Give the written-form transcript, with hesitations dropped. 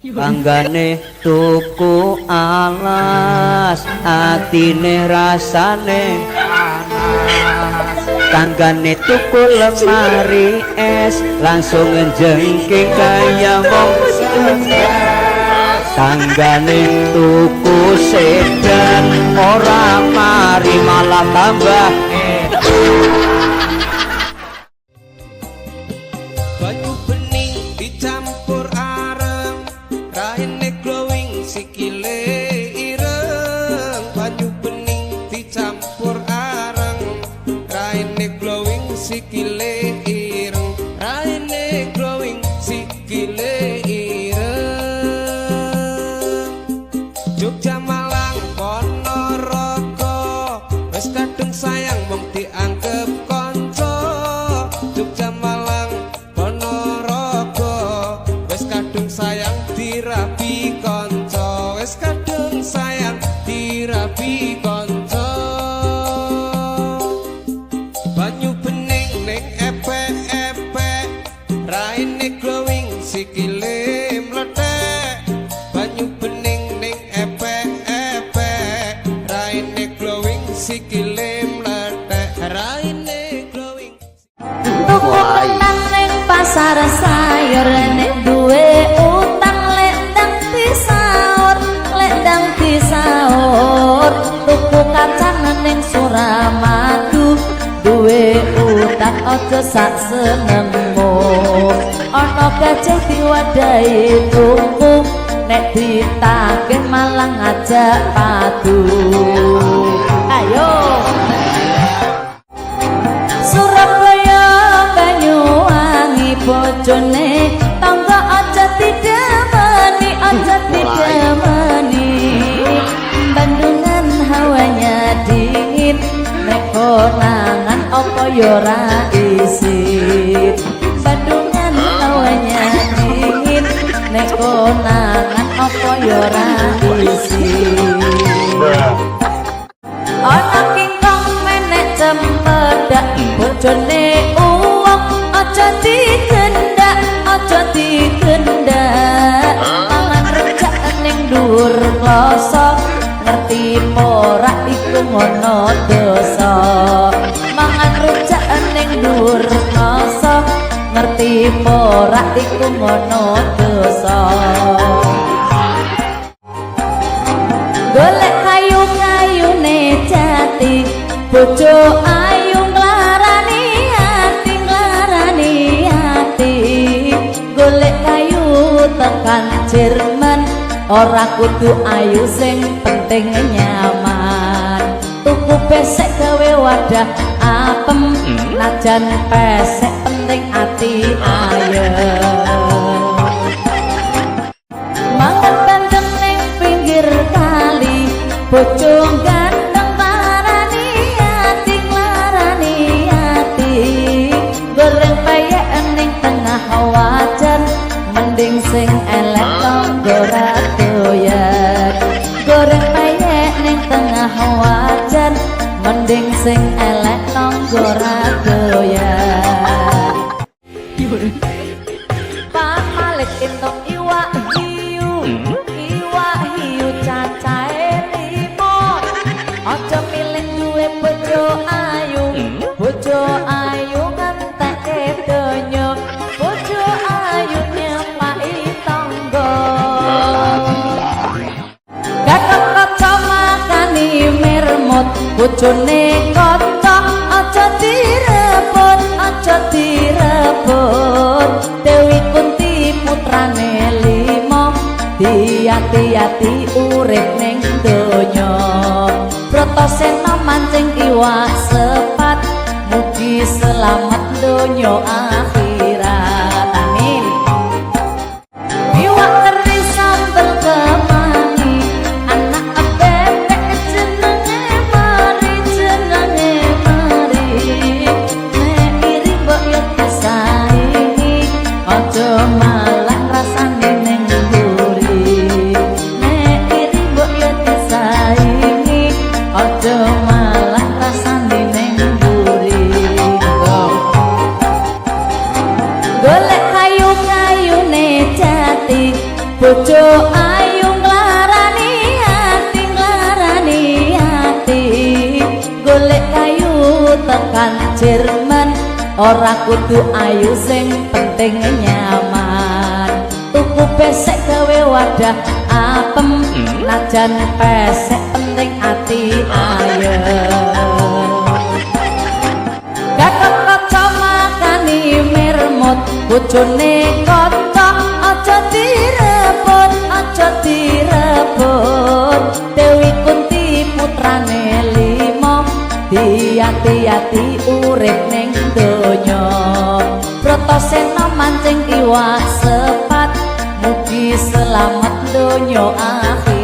Tanggane tuku alas, atine rasane panas. Tanggane tuku lemari es, langsung njengking kaya wong stres. Tanggane tuku sedan, ora mari malah tambah banyu bening dicampur areng, raine glowing sikile ireng. Banyu bening dicampur areng, raine glowing sikile ireng. Raine glowing sikile ireng. Jogja Malang Ponorogo, wis kadung sayang mung dianggep kanca. Jogja Malang Ponorogo, wis kadung sayang dirabi kanca. Wis kadung sayang dirabi kanca. Banyu bening ning epek-epek, raine glowing sikile mlethek. Banyu bening ning epek-epek, raine glowing sikile mlethek. Raine glowing tuku nang ning pasar sayur, nek duwe utang lendang disaur, lendang disaur. Tuku kacang ning Suramadu, duwe utang aja sak senengmu. Ana gajah diwadahi tuku, nek ditagih malah ngajak padu. Ayo Surabaya Banyuwangi, bojone tangga aja didemeni, aja didemeni. Bandungan hawanya dingin, nek konangan apa yo ora isin. Bandungan hawanya dingin, nek konangan apa yo ora isin. Ana kingkong menek cempedak, bojone uwong aja digendak, aja digendak. Mangan rejak ning dhuwur kloso, ngerti ora iku ngono dosa. Mangan rejak ning dhuwur kloso, ngerti ora iku ngono dosa. Golek kayu-kayune jati, bojo ayu nglarani ati, nglarani ati. Golek kayu tekan Jerman, ora kudu ayu sing penting nyaman. Tuku besek gawe wadah apem, najan pesek penting ati ayem. Mangan bandeng ning pinggir kali, bojo gandeng nglarani ati, nglarani ati. Goreng peyek ning tengah wajan, mending sing elek tangga ra doyan. Goreng peyek ning tengah wajan, mending sing elek tangga ra doyan. Pamalit entuk iwak hiu, iwak hiu cacahe 5. Aja milih duwe bojo ayu, bojo ayu ngentekke donya, bojo ayu nyepaki tangga. Gathok kaca makani mirmut, bojone kaca aja direbut, aja direbut. Dewi Kunti putrane 5, diati-ati urip ning donya. Bratasena mancing iwak sepat, mugi selamat donya akhirat. Amin. Iwak teri sambel kemangi, anak bebek jenenge mari, jenenge mari. Nek iri mbok yo disaingi, aja malah rasane ning mburi. Nek iri mbok yo disaingi, aja malah rasane ning mburi. bojo ayu nglarani ati golek kayu tekan Jerman ora kudu ayu sing penting nyaman tuku besek gawe wadah apem najan pesek penting ati ayem gak kaca makani mirmut bojone kaca aja direbut Dewi Kunti putrane limo hati-hati urip ning donya Bratasena mancing iwak sepat mugi selamat donya akhir